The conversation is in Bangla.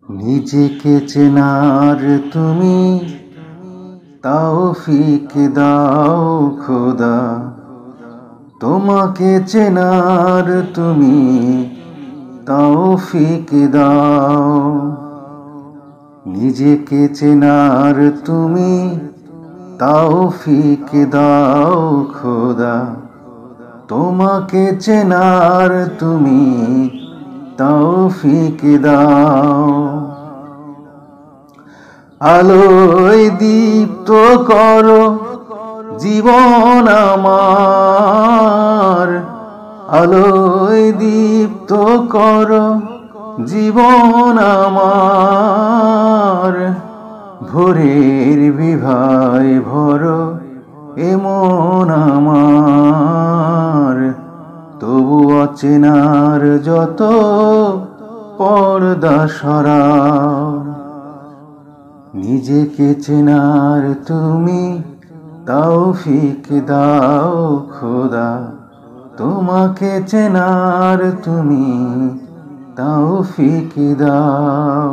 নিজেকে চেনার তুমি তৌফিক দাও খোদা, তোমাকে চেনার তুমি তৌফিক দাও। নিজেকে চেনার তুমি তৌফিক দাও খোদা, তোমাকে চেনার তুমি তৌফিক দাও। আলোয় দীপ্ত করো জীবন আমার, আলোয় দীপ্ত করো জীবন আমার। ভোরের বিভায় ভরো এমন আমার, তবু অচেনার যত পর্দা সরাও। নিজেকে চেনার তুমি তৌফিক দাও খোদা, তোমাকে চেনার তুমি তৌফিক দাও।